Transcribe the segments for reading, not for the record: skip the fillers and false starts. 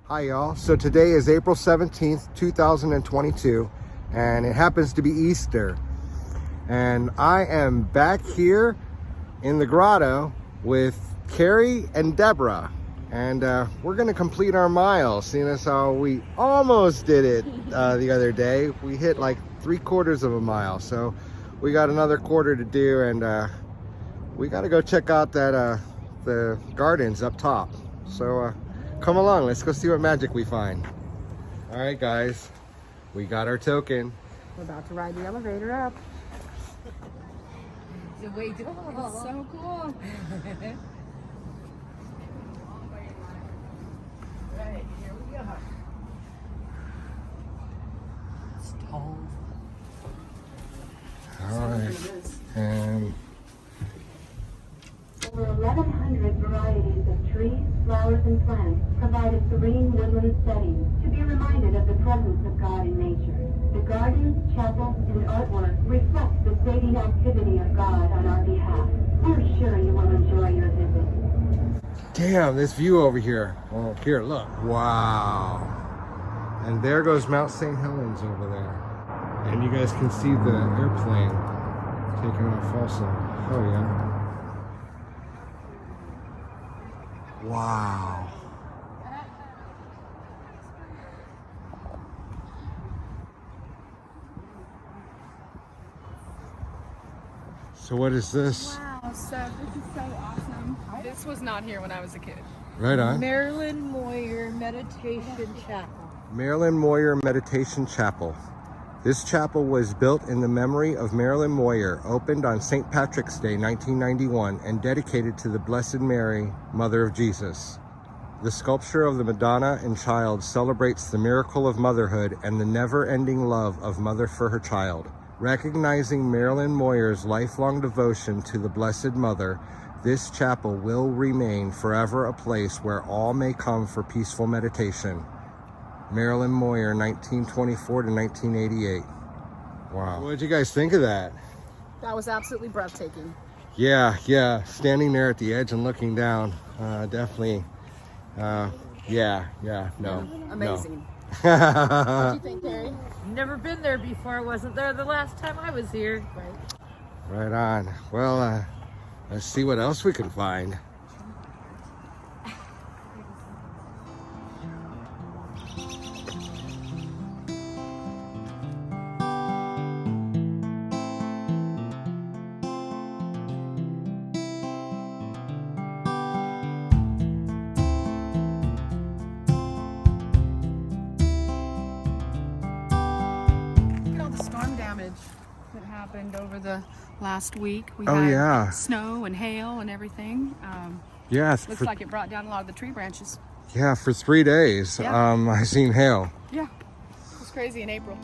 Hi y'all, so today is April 17th, 2022, and it happens to be Easter. And I am back here in the grotto with Keri and Debra. And we're gonna complete our mile, seeing as how we almost did it the other day. We hit like 3/4 of a mile, so we got another quarter to do, and we gotta go check out that the gardens up top. So come along, let's go see what magic we find. All right, guys, we got our token. We're about to ride the elevator up. It's way too It's so cool. Right, here we go. It's tall. All right, and Over 1,100 varieties of trees, flowers, and plants provide a serene woodland setting to be reminded of the presence of God in nature. The gardens, chapels, and artwork reflect the saving activity of God on our behalf. We're sure you will enjoy your visit. damn, this view over here. Oh, here, look. Wow. And there goes Mount St. Helens over there. And you guys can see the airplane taking off also. Oh, yeah. Wow. So what is this? Wow, so this is so awesome. This was not here when I was a kid. Right on. Marilyn Moyer Meditation Chapel. Marilyn Moyer Meditation Chapel. This chapel was built in the memory of Marilyn Moyer, opened on St. Patrick's Day 1991, and dedicated to the Blessed Mary, Mother of Jesus. The sculpture of the Madonna and Child celebrates the miracle of motherhood and the never-ending love of mother for her child. Recognizing Marilyn Moyer's lifelong devotion to the Blessed Mother, this chapel will remain forever a place where all may come for peaceful meditation. Marilyn Moyer, 1924 to 1988. Wow. What did you guys think of that? That was absolutely breathtaking. Yeah, standing there at the edge and looking down, definitely. No. Amazing. No. What do you think, Keri? Never been there before. Wasn't there the last time I was here. Right on. Well, let's see what else we can find. Storm damage that happened over the last week. We Oh, had yeah. snow and hail and everything. Yeah, Looks like it brought down a lot of the tree branches. yeah, for 3 days. Yeah. I seen hail. Yeah, it was crazy in April.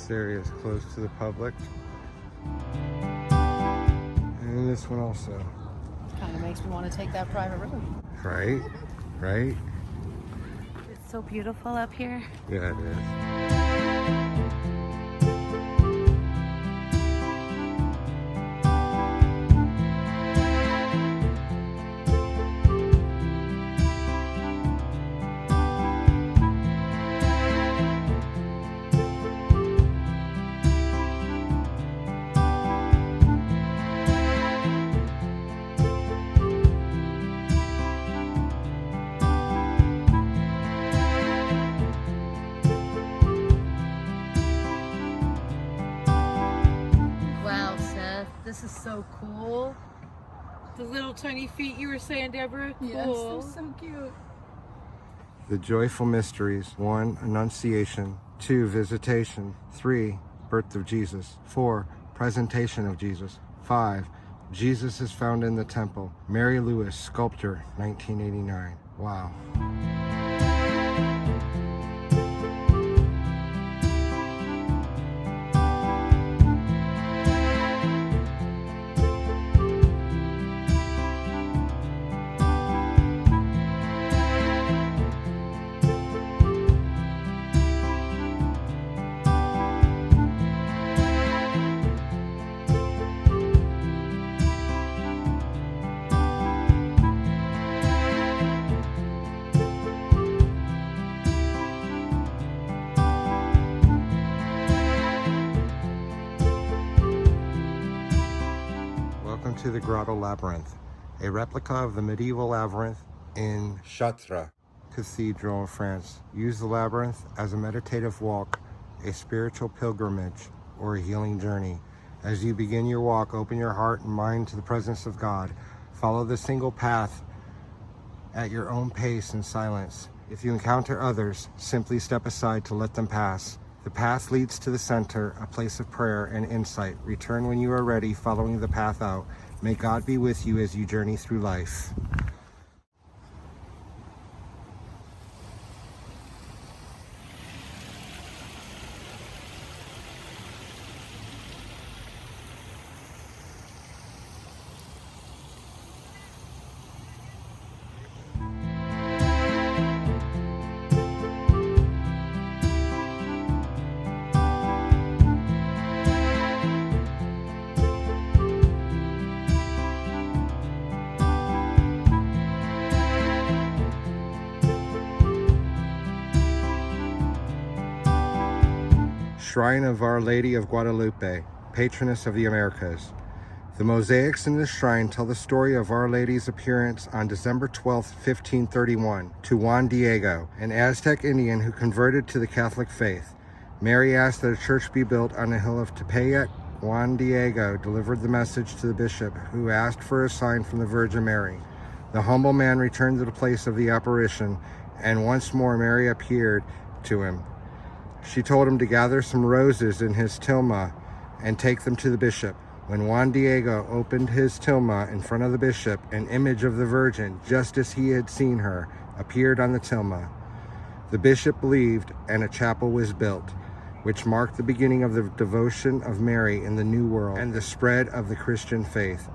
This area is closed to the public. And this one also. Kind of makes me want to take that private road. Right? Right? It's so beautiful up here. Yeah, it is. Wow, Seth, this is so cool. The little tiny feet you were saying, Deborah? Cool. so cute. The joyful mysteries. 1, Annunciation. 2, Visitation. 3, Birth of Jesus. 4, Presentation of Jesus. 5, Jesus is found in the temple. Mary Lewis, sculptor, 1989. Wow. Welcome to the Grotto Labyrinth, a replica of the medieval labyrinth in Chartres Cathedral in France. Use the labyrinth as a meditative walk, a spiritual pilgrimage, or a healing journey. As you begin your walk, open your heart and mind to the presence of God. Follow the single path at your own pace in silence. If you encounter others, simply step aside to let them pass. The path leads to the center, a place of prayer and insight. Return when you are ready, following the path out. May God be with you as you journey through life. Shrine of Our Lady of Guadalupe, patroness of the Americas. The mosaics in this shrine tell the story of Our Lady's appearance on December 12, 1531, to Juan Diego, an Aztec Indian who converted to the Catholic faith. Mary asked that a church be built on the hill of Tepeyac. Juan Diego delivered the message to the bishop, who asked for a sign from the Virgin Mary. The humble man returned to the place of the apparition, and once more Mary appeared to him. She told him to gather some roses in his tilma and take them to the bishop. When Juan Diego opened his tilma in front of the bishop, an image of the Virgin, just as he had seen her, appeared on the tilma. The bishop believed, and a chapel was built, which marked the beginning of the devotion of Mary in the New World and the spread of the Christian faith.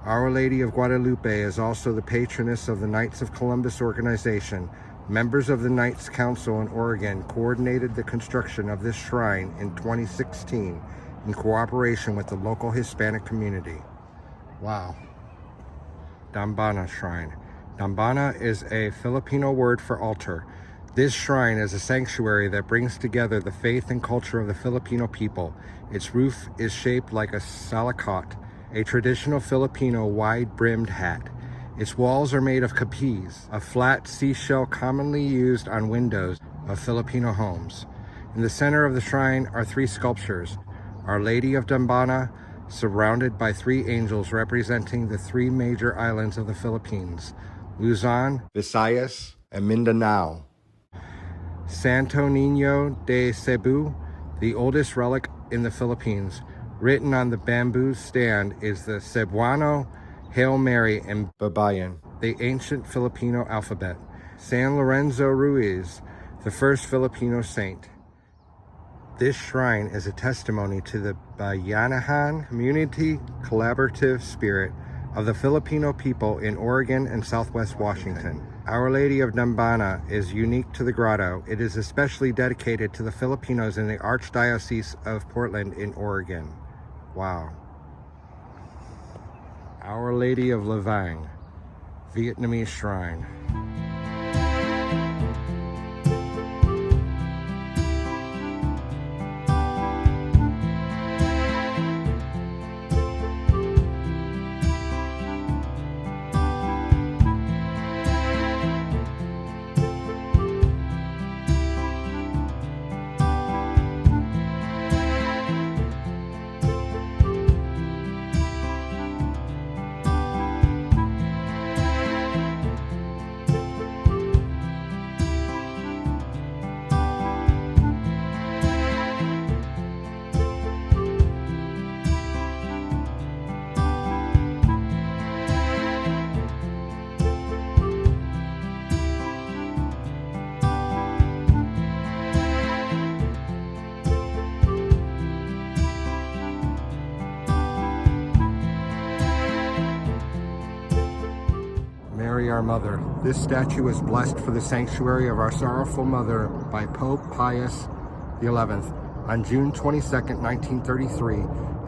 Our Lady of Guadalupe is also the patroness of the Knights of Columbus organization. Members of the Knights Council in Oregon coordinated the construction of this shrine in 2016 in cooperation with the local Hispanic community. Wow. Dambana Shrine. Dambana is a Filipino word for altar. This shrine is a sanctuary that brings together the faith and culture of the Filipino people. Its roof is shaped like a salakot, a traditional Filipino wide-brimmed hat. Its walls are made of capiz, a flat seashell commonly used on windows of Filipino homes. In the center of the shrine are 3 sculptures: Our Lady of Dambana, surrounded by 3 angels representing the 3 major islands of the Philippines: Luzon, Visayas, and Mindanao. Santo Niño de Cebu, the oldest relic in the Philippines. Written on the bamboo stand is the Cebuano, Hail Mary, and Babayan, the ancient Filipino alphabet. San Lorenzo Ruiz, the first Filipino saint. This shrine is a testimony to the Bayanihan community collaborative spirit of the Filipino people in Oregon and Southwest Washington. Our Lady of Dambana is unique to the grotto. It is especially dedicated to the Filipinos in the Archdiocese of Portland in Oregon. Wow. Our Lady of Lavang, Vietnamese shrine. Mary, our Mother. This statue was blessed for the sanctuary of our sorrowful mother by Pope Pius XI on June 22nd, 1933,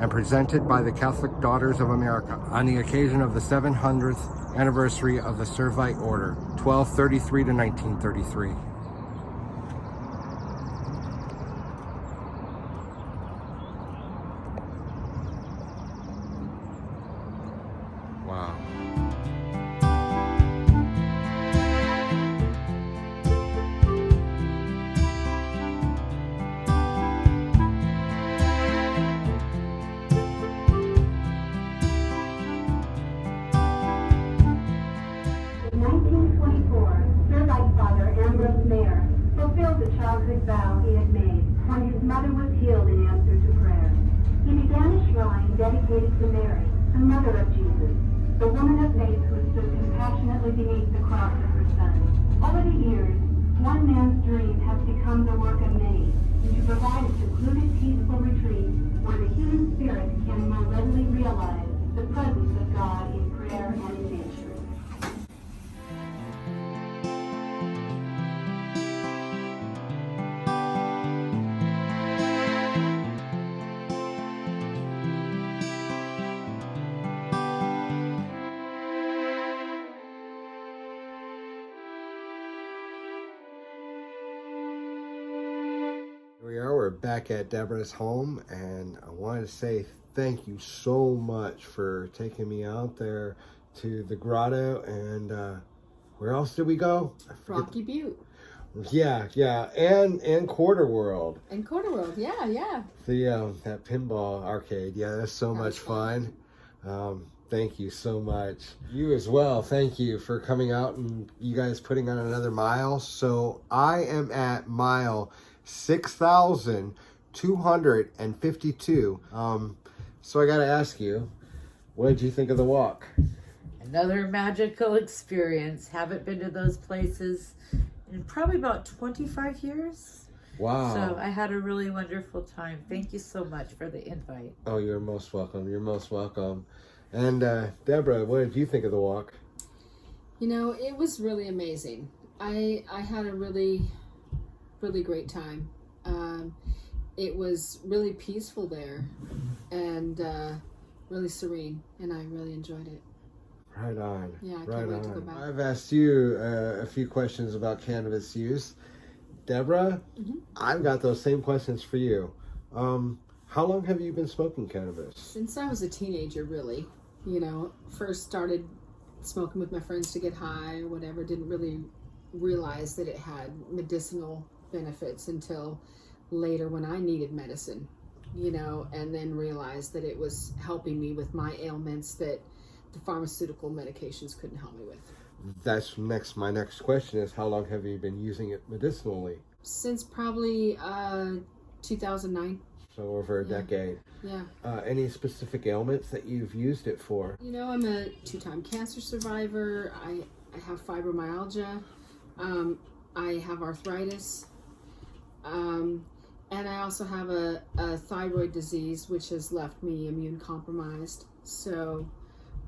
and presented by the Catholic Daughters of America on the occasion of the 700th anniversary of the Servite Order, 1233 to 1933. Wow. childhood vow he had made when his mother was healed in answer to prayer. He began a shrine dedicated to Mary, the mother of Jesus, the woman of faith who stood compassionately beneath the cross of her son. Over the years, one man's dream has become the work of many, to provide a secluded, peaceful retreat where the human spirit can more readily realize the presence of God in prayer and in nature. Here we are, we're back at Debra's home, and I wanted to say thank you so much for taking me out there to the grotto, and where else did we go? Rocky Butte. Yeah, and Quarter World. And Quarter World, yeah. The that pinball arcade, yeah, that's so much fun. Thank you so much. You as well, thank you for coming out and you guys putting on another mile. So I am at mile 6,252. So I gotta ask you, what did you think of the walk? Another magical experience. Haven't been to those places in probably about 25 years. Wow. So I had a really wonderful time. Thank you so much for the invite. Oh, you're most welcome. You're most welcome. And Debra, what did you think of the walk? You know, it was really amazing. I had a really great time. It was really peaceful there and really serene, and I really enjoyed it. Right on. Yeah, I can't wait to go back. I've asked you a few questions about cannabis use. Debra, I've got those same questions for you. How long have you been smoking cannabis? Since I was a teenager, really. You know, first started smoking with my friends to get high or whatever. Didn't really realize that it had medicinal benefits until later when I needed medicine, you know, and then realized that it was helping me with my ailments that the pharmaceutical medications couldn't help me with. That's my next question is, how long have you been using it medicinally? Since probably 2009. So over a decade. Yeah. Any specific ailments that you've used it for? You know, I'm a 2-time cancer survivor. I have fibromyalgia. I have arthritis. And I also have a thyroid disease, which has left me immune compromised. So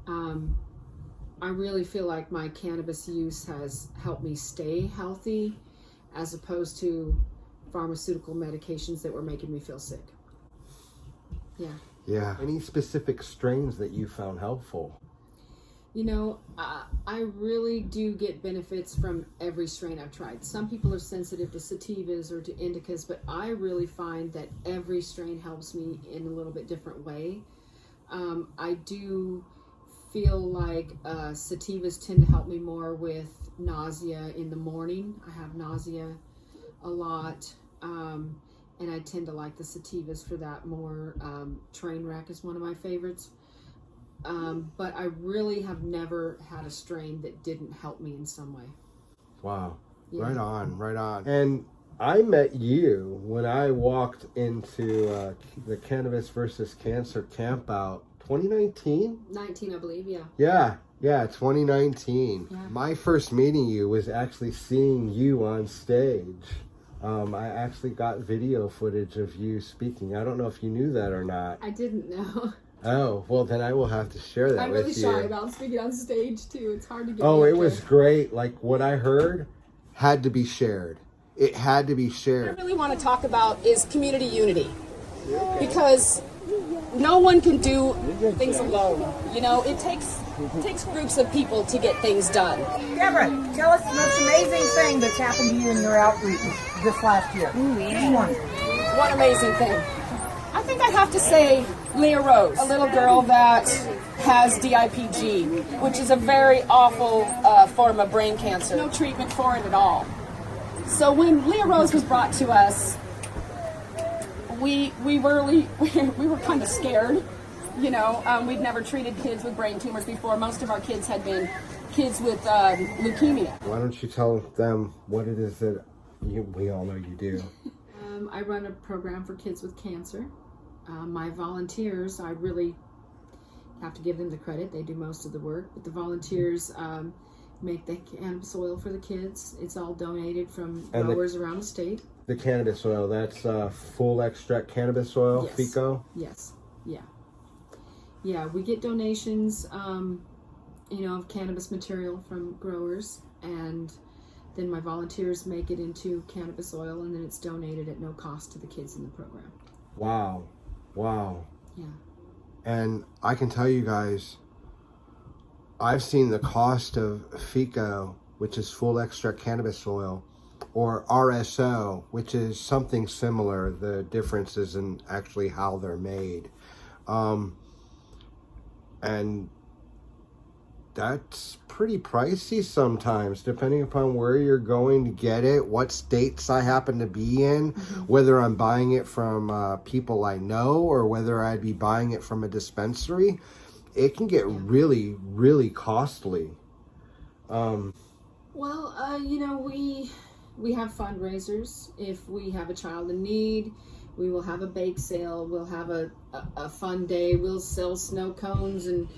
I really feel like my cannabis use has helped me stay healthy, as opposed to pharmaceutical medications that were making me feel sick. Yeah. Yeah. Any specific strains that you found helpful? You know, I really do get benefits from every strain I've tried. Some people are sensitive to sativas or to indicas, but I really find that every strain helps me in a little bit different way. I do feel like sativas tend to help me more with nausea in the morning. I have nausea a lot, and I tend to like the sativas for that more. Trainwreck is one of my favorites. But I really have never had a strain that didn't help me in some way. Wow. Yeah. Right on, right on. And I met you when I walked into the Cannabis versus Cancer campout 2019? 19, I believe, yeah. Yeah, 2019. Yeah. My first meeting you was actually seeing you on stage. I actually got video footage of you speaking. I don't know if you knew that or not. I didn't know. Oh, well then I will have to share that I'm with really you. shy about speaking on stage too. It's hard to get. Oh, me it up was there. great. Like what I heard had to be shared. It had to be What I shared. really want to talk about is community unity, because no one can do things alone. You know, it takes groups of people to get things done. Debra, tell us the most amazing thing that's happened to you in your outreach this last year. One amazing thing. I think I have to say Leah Rose, a little girl that has DIPG, which is a very awful form of brain cancer. No treatment for it at all. So when Leah Rose was brought to us, we were kind of scared. You know, we'd never treated kids with brain tumors before. Most of our kids had been kids with leukemia. Why don't you tell them what it is that we all know you do? I run a program for kids with cancer. My volunteers, I really have to give them the credit. They do most of the work, but the volunteers make the cannabis oil for the kids. It's all donated from growers around the state. The cannabis oil, that's full extract cannabis oil, Yes. FICO? Yes, yeah. Yeah, we get donations, of cannabis material from growers, and then my volunteers make it into cannabis oil, and then it's donated at no cost to the kids in the program. Wow. Yeah. And I can tell you guys, I've seen the cost of FICO, which is full extract cannabis oil, or RSO, which is something similar. The difference is in actually how they're made. And that's pretty pricey sometimes, depending upon where you're going to get it, what states I happen to be in, whether I'm buying it from people I know or whether I'd be buying it from a dispensary. It can get really, really costly. We have fundraisers. If we have a child in need, we will have a bake sale. We'll have a fun day. We'll sell snow cones and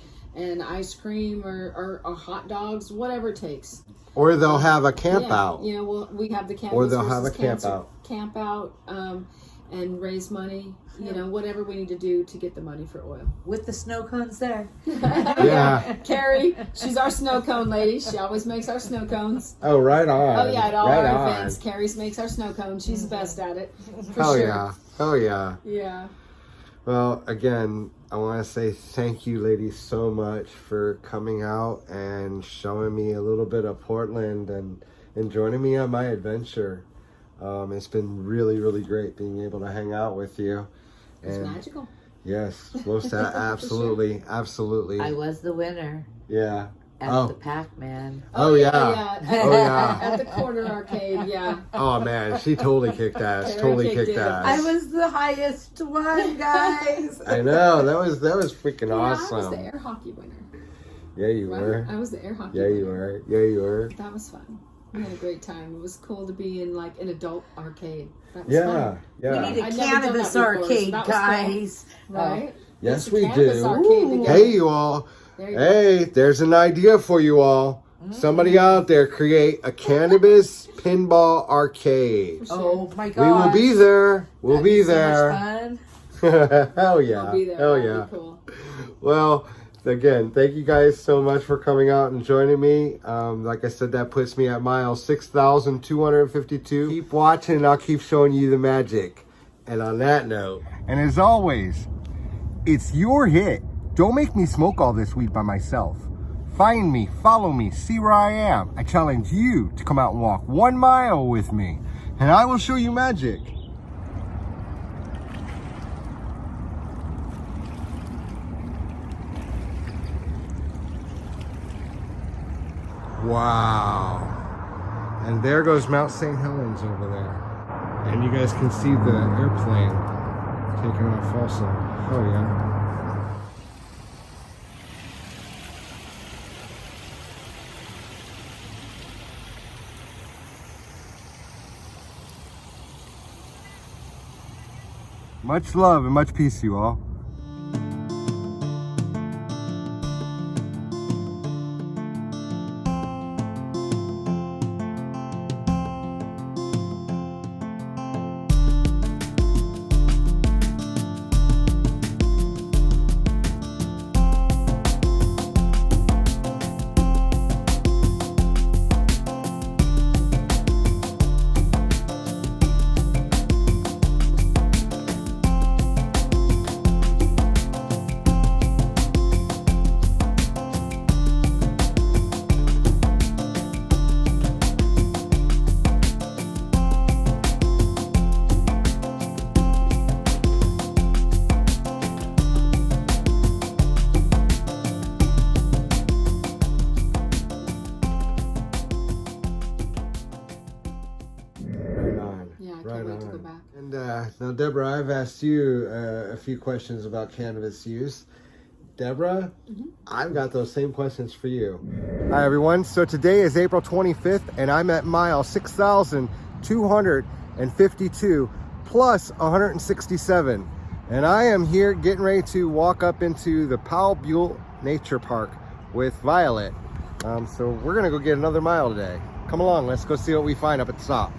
ice cream or hot dogs, whatever it takes. Or they'll have a camp out. You know, we have the Cannabis Or they'll have a versus camp Cancer out. And raise money. You know, whatever we need to do to get the money for oil. With the snow cones there. Yeah. Carrie, she's our snow cone lady. She always makes our snow cones. Oh, right on. Oh yeah, at all right our on. events, Carrie makes our snow cones. She's the best at it. For Oh sure. yeah. Oh yeah. Yeah. Well, again, I want to say thank you, ladies, so much for coming out and showing me a little bit of Portland and joining me on my adventure. It's been really, really great being able to hang out with you. It's magical. Yes, most absolutely, absolutely. I was the winner Yeah. at the Pac-Man. Oh yeah. Oh yeah. At the corner arcade, yeah. Oh man, she totally kicked ass. Kara Totally kicked kicked it. ass. I was the highest one, guys. I know, that was freaking Yeah, awesome. I was the air hockey winner. Yeah, you Right? were. I was the air hockey Yeah, winner. you were. Yeah, you were. That was fun. We had a great time. It was cool to be in like an adult arcade. That was Yeah, fun. yeah. We need a I'd never done cannabis that before, so arcade, that was cool. guys. Right? Yes, It's a we cannabis do. arcade together. Hey, you all. There you go. Hey, there's an idea for you all. Somebody out there create a cannabis pinball arcade. Oh my god. We will be there. We'll be there. So much fun. Hell yeah. I'll be there. Hell That'll yeah. be cool. Well, again, thank you guys so much for coming out and joining me. Like I said, that puts me at mile 6,252. Keep watching and I'll keep showing you the magic. And on that note, and as always, it's your hit. Don't make me smoke all this weed by myself. Find me, follow me, see where I am. I challenge you to come out and walk 1 mile with me, and I will show you magic. Wow. And there goes Mount St. Helens over there. And you guys can see the airplane taking off also. Oh yeah. Much love and much peace, you all. And now, Deborah, I've asked you a few questions about cannabis use. Deborah, I've got those same questions for you. Hi, everyone. So today is April 25th, and I'm at mile 6,252 plus 167. And I am here getting ready to walk up into the Powell Buell Nature Park with Violet. So we're going to go get another mile today. Come along. Let's go see what we find up at the top.